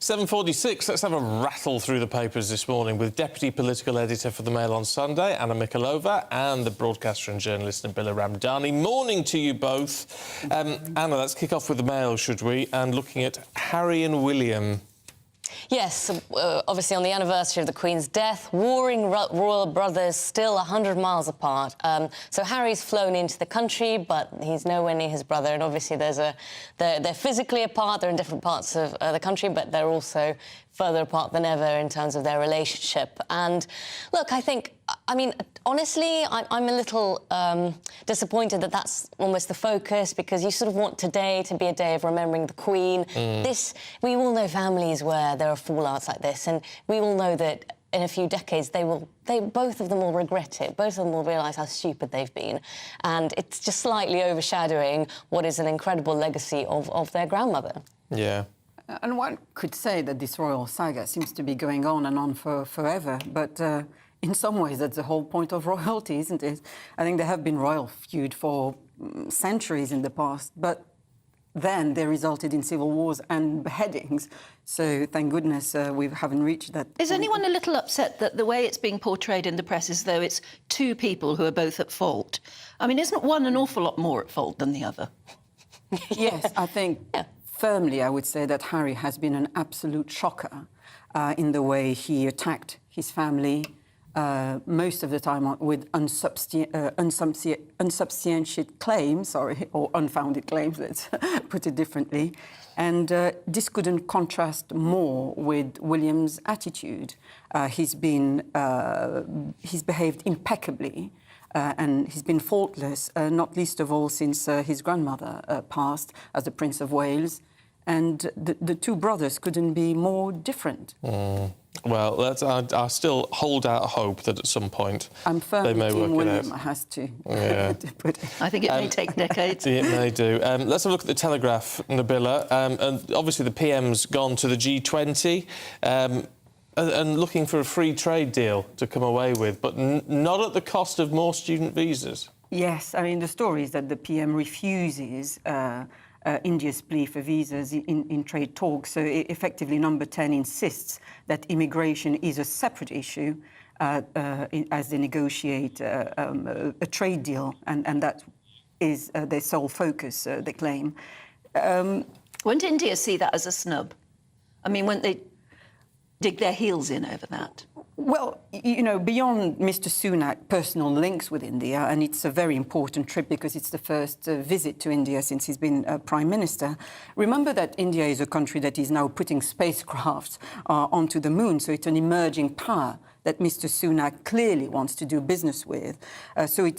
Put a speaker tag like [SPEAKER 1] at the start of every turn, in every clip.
[SPEAKER 1] 7:46, let's have a rattle through the papers this morning with Deputy Political Editor for The Mail on Sunday, Anna Mikalova, and the broadcaster and journalist Nabila Ramdani. Morning to you both. Anna, let's kick off with The Mail, should we? And looking at Harry and William.
[SPEAKER 2] Yes, obviously on the anniversary of the Queen's death, warring royal brothers still 100 miles apart. So Harry's flown into the country, but he's nowhere near his brother. And obviously they're physically apart, they're in different parts of the country, but they're also further apart than ever in terms of their relationship. And look, I mean, honestly, I'm a little disappointed that that's almost the focus, because you sort of want today to be a day of remembering the Queen. We all know families where there are fallouts like this, and we all know that in a few decades both of them will regret it. Both of them will realise how stupid they've been, and it's just slightly overshadowing what is an incredible legacy of their grandmother.
[SPEAKER 1] Yeah.
[SPEAKER 3] And one could say that this royal saga seems to be going on and on for forever, but in some ways that's the whole point of royalty, isn't it? I think there have been royal feud for centuries in the past, but then they resulted in civil wars and beheadings. So thank goodness we haven't reached that.
[SPEAKER 4] Is anyone a little upset that the way it's being portrayed in the press is though it's two people who are both at fault? I mean, isn't one an awful lot more at fault than the other?
[SPEAKER 3] Yes, I think firmly I would say that Harry has been an absolute shocker in the way he attacked his family, most of the time with unsubstantiated claims, or unfounded claims, let's put it differently. And this couldn't contrast more with William's attitude. He's behaved impeccably. And he's been faultless, not least of all since his grandmother passed as the Prince of Wales. And the two brothers couldn't be more different.
[SPEAKER 1] Well, I still hold out hope that at some point
[SPEAKER 3] I'm firmly
[SPEAKER 1] they may
[SPEAKER 3] Team
[SPEAKER 1] work
[SPEAKER 3] William
[SPEAKER 1] it out.
[SPEAKER 3] Has to,
[SPEAKER 1] Yeah.
[SPEAKER 3] to put it.
[SPEAKER 4] I think it may take decades.
[SPEAKER 1] It may do. Let's have a look at the Telegraph, Nabila. And obviously the PM's gone to the G20 and looking for a free trade deal to come away with, but not at the cost of more student visas.
[SPEAKER 3] Yes, I mean, the story is that the PM refuses India's plea for visas in trade talks. So effectively, Number 10 insists that immigration is a separate issue as they negotiate a trade deal, and that is their sole focus, they claim.
[SPEAKER 4] Won't India see that as a snub? I mean, won't they dig their heels in over that?
[SPEAKER 3] Well, you know, beyond Mr. Sunak's personal links with India, and it's a very important trip because it's the first visit to India since he's been Prime Minister, remember that India is a country that is now putting spacecrafts onto the moon, so it's an emerging power that Mr. Sunak clearly wants to do business with. So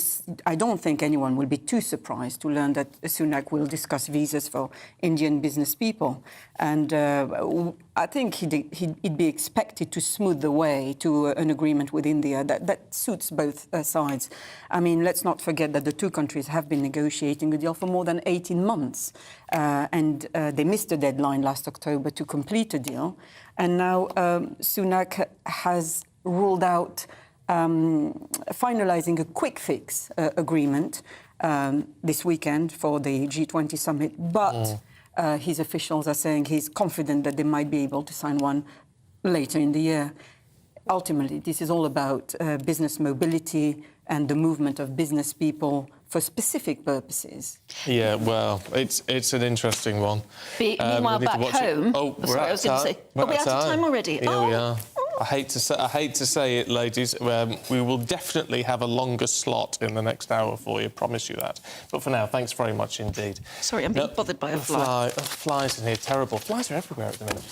[SPEAKER 3] I don't think anyone will be too surprised to learn that Sunak will discuss visas for Indian business people. And I think he'd be expected to smooth the way to an agreement with India that suits both sides. I mean, let's not forget that the two countries have been negotiating a deal for more than 18 months. And they missed the deadline last October to complete a deal. And now Sunak has ruled out finalising a quick fix agreement this weekend for the G20 summit, but his officials are saying he's confident that they might be able to sign one later in the year. Ultimately, this is all about business mobility and the movement of business people for specific purposes.
[SPEAKER 1] Yeah, well, it's an interesting one.
[SPEAKER 4] Meanwhile, back home...
[SPEAKER 1] Oh,
[SPEAKER 4] sorry, I was going to say... Are we out of time already?
[SPEAKER 1] Here we are. I hate to say it, ladies. We will definitely have a longer slot in the next hour for you, promise you that. But for now, thanks very much indeed.
[SPEAKER 4] Sorry, I'm being bothered by a fly.
[SPEAKER 1] Flies in here, terrible. Flies are everywhere at the minute.